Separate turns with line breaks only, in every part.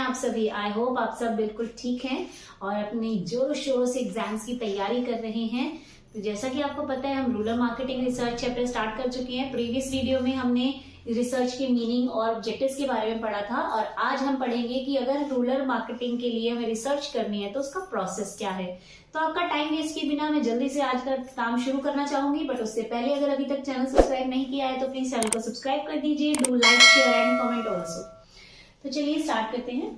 आप सभी? I hope आप सब बिल्कुल ठीक हैं और अपनी जोरों शोरों से एग्जाम्स की तैयारी कर रहे हैं। तो जैसा कि आपको पता है, हम rural marketing research chapter start कर चुके हैं। प्रीवियस वीडियो में हमने रिसर्च के मीनिंग और ऑब्जेक्टिव्स के बारे में पढ़ा था और आज हम पढ़ेंगे कि अगर रूरल मार्केटिंग के लिए हमें रिसर्च करनी है तो उसका प्रोसेस क्या है। तो आपका टाइम वेस्ट किए बिना मैं जल्दी से आज का काम शुरू करना चाहूंगी, बट उससे पहले अगर अभी तक चैनल सब्सक्राइब नहीं किया है तो प्लीज चैनल को सब्सक्राइब कर दीजिए। Do like, share and comment also. तो चलिए स्टार्ट करते हैं।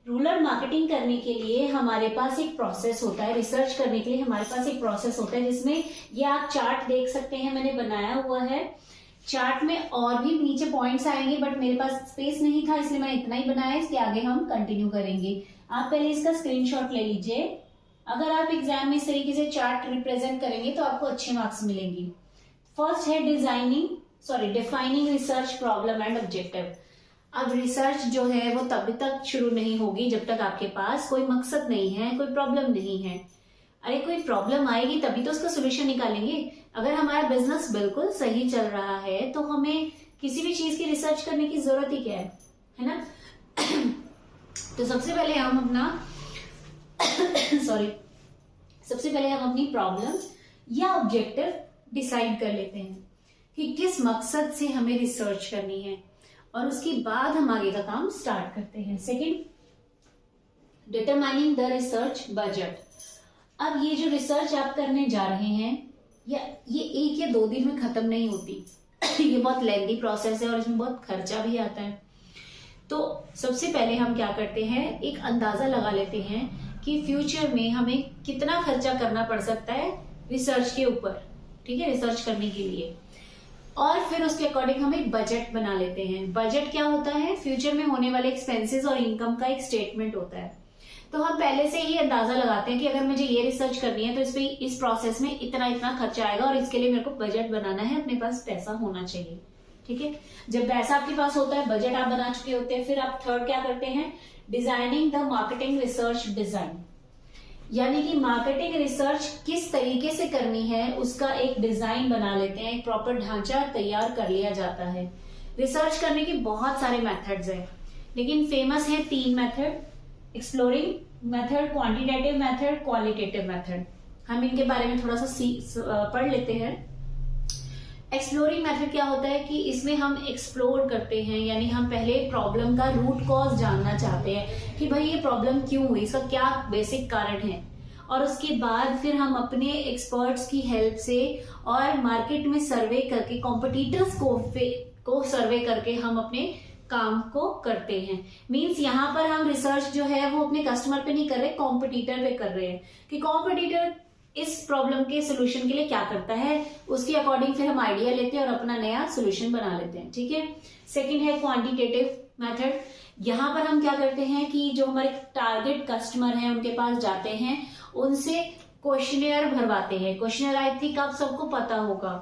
रूरल मार्केटिंग करने के लिए हमारे पास एक प्रोसेस होता है। रिसर्च करने के लिए हमारे पास एक प्रोसेस होता है जिसमें ये आप चार्ट देख सकते हैं, मैंने बनाया हुआ है। चार्ट में और भी नीचे पॉइंट्स आएंगे, बट मेरे पास स्पेस नहीं था इसलिए मैंने इतना ही बनाया। इसके आगे हम कंटिन्यू करेंगे। आप पहले इसका स्क्रीनशॉट ले लीजिए। अगर आप एग्जाम में इस तरीके से चार्ट रिप्रेजेंट करेंगे तो आपको अच्छे मार्क्स मिलेंगे। फर्स्ट है defining research problem and objective. अब रिसर्च जो है वो तभी तक शुरू नहीं होगी जब तक आपके पास कोई मकसद नहीं है, कोई प्रॉब्लम नहीं है। अरे कोई प्रॉब्लम आएगी तभी तो उसका सोल्यूशन निकालेंगे। अगर हमारा बिजनेस बिल्कुल सही चल रहा है तो हमें किसी भी चीज की रिसर्च करने की जरूरत ही क्या है ना। तो सबसे पहले हम अपनी प्रॉब्लम या ऑब्जेक्टिव डिसाइड कर लेते हैं कि किस मकसद से हमें रिसर्च करनी है और उसके बाद हम आगे का काम स्टार्ट करते हैं। Second, determining the research budget. अब ये जो रिसर्च आप करने जा रहे हैं ये 1 या 2 दिन में खत्म नहीं होती। ये बहुत लेंथी प्रोसेस है और इसमें बहुत खर्चा भी आता है। तो सबसे पहले हम क्या करते हैं, एक अंदाजा लगा लेते हैं कि फ्यूचर में हमें कितना खर्चा करना पड़ सकता है रिसर्च के ऊपर, ठीक है, रिसर्च करने के लिए। और फिर उसके अकॉर्डिंग हम एक बजट बना लेते हैं। बजट क्या होता है? फ्यूचर में होने वाले एक्सपेंसेस और इनकम का एक स्टेटमेंट होता है। तो हम पहले से ही अंदाजा लगाते हैं कि अगर मुझे ये रिसर्च करनी है तो इस प्रोसेस में इतना इतना खर्चा आएगा और इसके लिए मेरे को बजट बनाना है, अपने पास पैसा होना चाहिए, ठीक है। जब पैसा आपके पास होता है, बजट आप बना चुके होते हैं, फिर आप थर्ड क्या करते हैं, designing the marketing research design. यानी कि मार्केटिंग रिसर्च किस तरीके से करनी है उसका एक डिजाइन बना लेते हैं, एक प्रॉपर ढांचा तैयार कर लिया जाता है। रिसर्च करने के बहुत सारे मेथड्स हैं, लेकिन फेमस है 3 method: exploring method, quantitative method, qualitative method. हम इनके बारे में थोड़ा सा पढ़ लेते हैं। एक्सप्लोरिंग मेथड क्या होता है कि इसमें हम एक्सप्लोर करते हैं, यानी हम पहले प्रॉब्लम का रूट कॉज जानना चाहते हैं कि भाई ये प्रॉब्लम क्यों हुई, इसका क्या बेसिक कारण है। और उसके बाद फिर हम अपने एक्सपर्ट्स की हेल्प से और मार्केट में सर्वे करके, कॉम्पिटिटर्स को सर्वे करके हम अपने काम को करते हैं। मींस यहाँ पर हम रिसर्च जो है वो अपने कस्टमर पे नहीं कर रहे, कॉम्पिटिटर पे कर रहे हैं कि कॉम्पिटिटर इस प्रॉब्लम के सोल्यूशन के लिए क्या करता है, उसके अकॉर्डिंग फिर हम आइडिया लेते हैं और अपना नया सोल्यूशन बना लेते हैं, ठीक है। सेकंड है क्वांटिटेटिव मेथड। यहाँ पर हम क्या करते हैं कि जो हमारे टारगेट कस्टमर हैं उनके पास जाते हैं, उनसे क्वेश्चनेयर भरवाते हैं। क्वेश्चनेयर आई थिंक आप सबको पता होगा,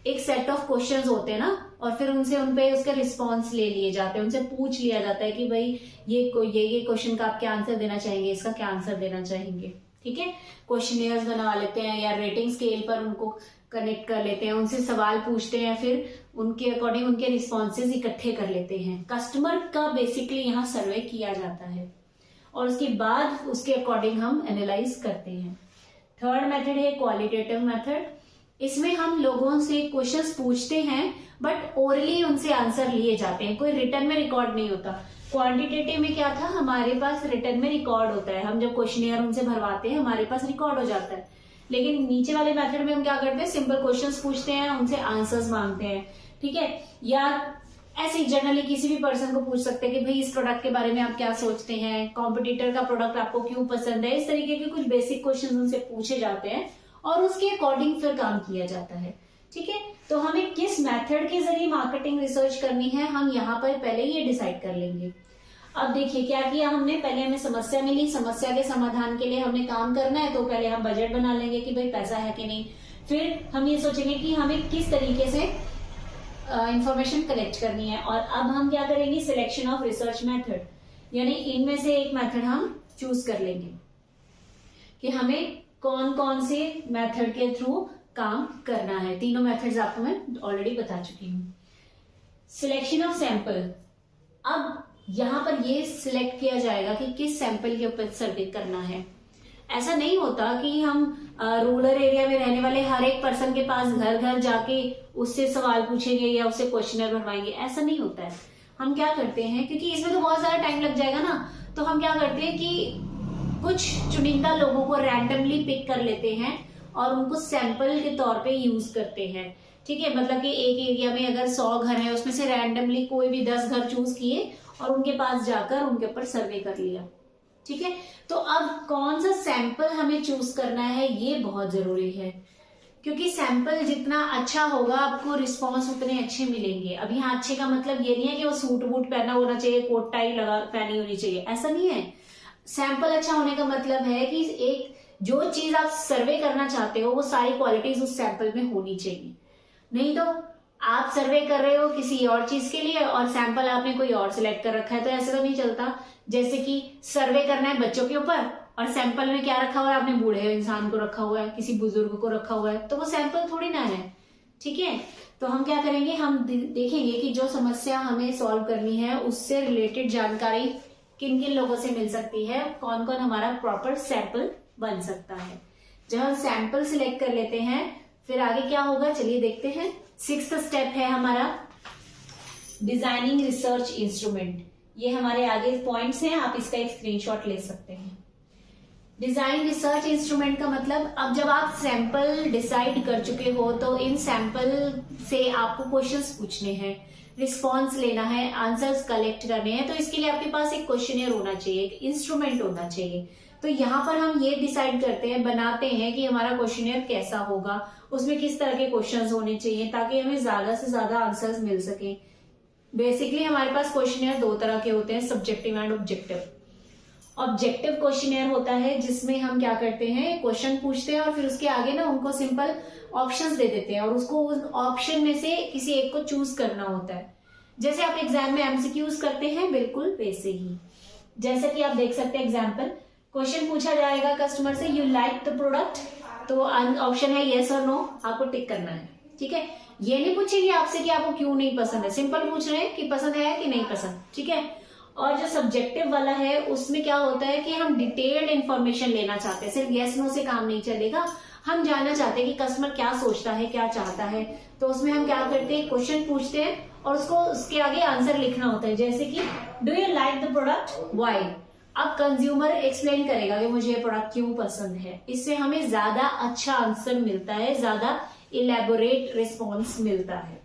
एक सेट ऑफ क्वेश्चंस होते हैं ना, और फिर उनसे उनपे उसका रिस्पॉन्स ले लिए जाते हैं, उनसे पूछ लिया जाता है कि भाई ये क्वेश्चन का आप क्या आंसर देना चाहेंगे, इसका क्या आंसर देना चाहेंगे, ठीक है। क्वेश्चनियर्स बना लेते हैं या रेटिंग स्केल पर उनको कनेक्ट कर लेते हैं, उनसे सवाल पूछते हैं, फिर उनके अकॉर्डिंग उनके रिस्पॉन्सेज इकट्ठे कर लेते हैं। कस्टमर का बेसिकली यहाँ सर्वे किया जाता है और उसके बाद उसके अकॉर्डिंग हम एनालाइज करते हैं। थर्ड मेथड है क्वालिटेटिव मेथड। इसमें हम लोगों से क्वेश्चंस पूछते हैं बट ओरली उनसे आंसर लिए जाते हैं, कोई रिटर्न में रिकॉर्ड नहीं होता। क्वांटिटेटिव में क्या था, हमारे पास रिटर्न में रिकॉर्ड होता है, हम जब क्वेश्चनियर उनसे भरवाते हैं हमारे पास रिकॉर्ड हो जाता है। लेकिन नीचे वाले मेथड में हम क्या करते हैं, सिंपल क्वेश्चंस पूछते हैं, उनसे आंसर्स मांगते हैं, ठीक है। या ऐसे जनरली किसी भी पर्सन को पूछ सकते हैं कि भाई इस प्रोडक्ट के बारे में आप क्या सोचते हैं, कॉम्पिटिटर का प्रोडक्ट आपको क्यों पसंद है। इस तरीके के कुछ बेसिक क्वेश्चन उनसे पूछे जाते हैं और उसके अकॉर्डिंग फिर काम किया जाता है, ठीक है। तो हमें किस मेथड के जरिए मार्केटिंग रिसर्च करनी है, हम यहाँ पर पहले ये डिसाइड कर लेंगे। अब देखिए क्या किया हमने, पहले हमें समस्या मिली, समस्या के समाधान के लिए हमने काम करना है तो पहले हम बजट बना लेंगे कि भाई पैसा है कि नहीं। फिर हम ये सोचेंगे कि हमें किस तरीके से इंफॉर्मेशन कलेक्ट करनी है। और अब हम क्या करेंगे, सिलेक्शन ऑफ रिसर्च मेथड, यानी इनमें से एक मेथड हम चूज कर लेंगे कि हमें कौन कौन से मेथड के थ्रू काम करना है। तीनों मेथड्स आपको मैं ऑलरेडी बता चुकी हूँ। Selection of sample. अब यहाँ पर ये सिलेक्ट किया जाएगा कि किस सैंपल के ऊपर सर्वे करना है। ऐसा नहीं होता कि हम रूरल एरिया में रहने वाले हर एक पर्सन के पास घर घर जाके उससे सवाल पूछेंगे या उससे क्वेश्चनर भरवाएंगे, ऐसा नहीं होता है। हम क्या करते हैं, क्योंकि इसमें तो बहुत ज्यादा टाइम लग जाएगा ना, तो हम क्या करते हैं कि कुछ चुनिंदा लोगों को रैंडमली पिक कर लेते हैं और उनको सैंपल के तौर पे यूज करते हैं। ठीक है, मतलब कि एक एरिया में अगर 100 घर है, उसमें से रैंडमली कोई भी 10 घर चूज किए और उनके पास जाकर उनके ऊपर सर्वे कर लिया। ठीक है, तो अब कौन सा सैंपल हमें चूज करना है ये बहुत जरूरी है, क्योंकि सैंपल जितना अच्छा होगा आपको रिस्पॉन्स उतने अच्छे मिलेंगे। अब यहाँ अच्छे का मतलब ये नहीं है कि वो सूट बूट पहना होना चाहिए, कोट टाई लगा पहनी होनी चाहिए, ऐसा नहीं है। सैंपल अच्छा होने का मतलब है कि एक जो चीज आप सर्वे करना चाहते हो वो सारी क्वालिटीज उस सैंपल में होनी चाहिए। नहीं तो आप सर्वे कर रहे हो किसी और चीज के लिए और सैंपल आपने कोई और सिलेक्ट कर रखा है, तो ऐसे तो नहीं चलता। जैसे कि सर्वे करना है बच्चों के ऊपर और सैंपल में क्या रखा हुआ है, आपने बूढ़े इंसान को रखा हुआ है, किसी बुजुर्ग को रखा हुआ है, तो वो सैंपल थोड़ी ना है। ठीक है, तो हम क्या करेंगे, हम देखेंगे कि जो समस्या हमें सॉल्व करनी है उससे रिलेटेड जानकारी किन किन लोगों से मिल सकती है, कौन कौन हमारा प्रॉपर सैंपल बन सकता है। जब हम सैंपल सिलेक्ट कर लेते हैं फिर आगे क्या होगा, चलिए देखते हैं। 6th स्टेप है हमारा डिजाइनिंग रिसर्च इंस्ट्रूमेंट। ये हमारे आगे पॉइंट्स हैं, आप इसका एक स्क्रीनशॉट ले सकते हैं। डिजाइन रिसर्च इंस्ट्रूमेंट का मतलब, अब जब आप सैंपल डिसाइड कर चुके हो तो इन सैंपल से आपको क्वेश्चंस पूछने हैं, रिस्पॉन्स लेना है, आंसर्स कलेक्ट करने हैं, तो इसके लिए आपके पास एक क्वेश्चनियर होना चाहिए, एक इंस्ट्रूमेंट होना चाहिए। तो यहाँ पर हम ये डिसाइड करते हैं, बनाते हैं कि हमारा क्वेश्चनियर कैसा होगा, उसमें किस तरह के क्वेश्चंस होने चाहिए ताकि हमें ज्यादा से ज्यादा आंसर्स मिल सके। बेसिकली हमारे पास क्वेश्चनियर 2 तरह के होते हैं, subjective and objective. Objective questionnaire होता है जिसमें हम क्या करते हैं, क्वेश्चन पूछते हैं और फिर उसके आगे ना उनको सिंपल ऑप्शंस दे देते हैं और उसको उस ऑप्शन में से किसी एक को चूज करना होता है। जैसे आप एग्जाम में एमसीक्यूज करते हैं, बिल्कुल वैसे ही। जैसे कि आप देख सकते हैं एग्जाम्पल, क्वेश्चन पूछा जाएगा कस्टमर से, यू लाइक द प्रोडक्ट, तो ऑप्शन है येस और नो, आपको टिक करना है। ठीक है, ये नहीं पूछेगी आपसे कि आपको क्यों नहीं पसंद है, सिंपल पूछ रहे हैं कि पसंद है कि नहीं पसंद। ठीक है, और जो सब्जेक्टिव वाला है उसमें क्या होता है कि हम डिटेल्ड इंफॉर्मेशन लेना चाहते हैं, सिर्फ येस नो से काम नहीं चलेगा, हम जानना चाहते हैं कि कस्टमर क्या सोचता है, क्या चाहता है। तो उसमें हम क्या करते हैं, क्वेश्चन पूछते हैं और उसको उसके आगे आंसर लिखना होता है। जैसे कि do you like the product, why. अब कंज्यूमर एक्सप्लेन करेगा कि मुझे ये प्रोडक्ट क्यों पसंद है, इससे हमें ज्यादा अच्छा आंसर मिलता है, ज्यादा इलेबोरेट रिस्पॉन्स मिलता है।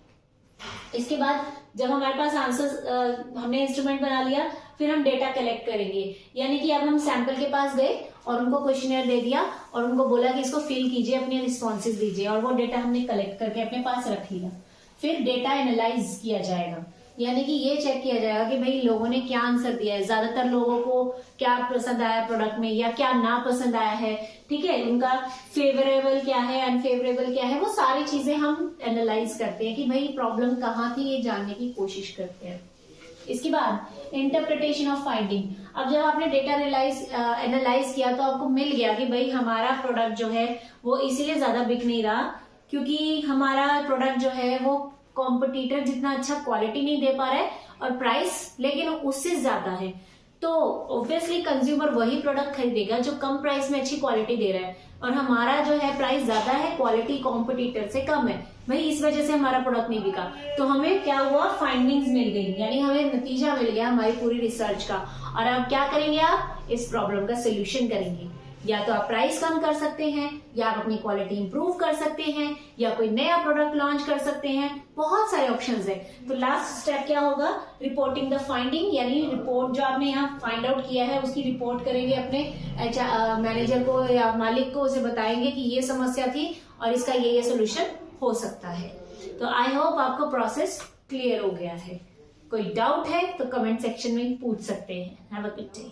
इसके बाद जब हमारे पास आंसर, हमने इंस्ट्रूमेंट बना लिया, फिर हम डेटा कलेक्ट करेंगे। यानी कि अब हम सैंपल के पास गए और उनको क्वेश्चनर दे दिया और उनको बोला कि इसको फिल कीजिए, अपने रिस्पॉन्सेज दीजिए, और वो डेटा हमने कलेक्ट करके अपने पास रख लिया। फिर डेटा एनालाइज किया जाएगा, यानी कि ये चेक किया जाएगा कि भाई लोगों ने क्या आंसर दिया है, ज्यादातर लोगों को क्या पसंद आया प्रोडक्ट में या क्या ना पसंद आया है। ठीक है, उनका फेवरेबल क्या है, अनफेवरेबल क्या है, वो सारी चीजें हम एनालाइज करते हैं कि भाई प्रॉब्लम कहाँ थी, ये जानने की कोशिश करते हैं। इसके बाद इंटरप्रिटेशन ऑफ फाइंडिंग। अब जब आपने डेटा एनालाइज किया तो आपको मिल गया कि भाई हमारा प्रोडक्ट जो है वो इसीलिए ज्यादा बिक नहीं रहा क्योंकि हमारा प्रोडक्ट जो है वो कॉम्पिटिटर जितना अच्छा क्वालिटी नहीं दे पा रहा है और प्राइस लेकिन उससे ज्यादा है। तो ऑब्वियसली कंज्यूमर वही प्रोडक्ट खरीदेगा जो कम प्राइस में अच्छी क्वालिटी दे रहा है, और हमारा जो है प्राइस ज्यादा है, क्वालिटी कॉम्पिटिटर से कम है, भाई इस वजह से हमारा प्रोडक्ट नहीं बिका। तो हमें क्या हुआ, फाइंडिंग्स मिल गई, यानी हमें नतीजा मिल गया हमारी पूरी रिसर्च का। और अब क्या करेंगे, आप इस प्रॉब्लम का सोल्यूशन करेंगे। या तो आप प्राइस कम कर सकते हैं, या आप अपनी क्वालिटी इंप्रूव कर सकते हैं, या कोई नया प्रोडक्ट लॉन्च कर सकते हैं, बहुत सारे ऑप्शंस है। तो लास्ट स्टेप क्या होगा, रिपोर्टिंग द फाइंडिंग, यानी रिपोर्ट जो आपने यहाँ फाइंड आउट किया है उसकी रिपोर्ट करेंगे अपने मैनेजर को या मालिक को, उसे बताएंगे कि ये समस्या थी और इसका ये सोल्यूशन हो सकता है। तो आई होप आपको प्रोसेस क्लियर हो गया है। कोई डाउट है तो कमेंट सेक्शन में पूछ सकते हैं। Have a good day.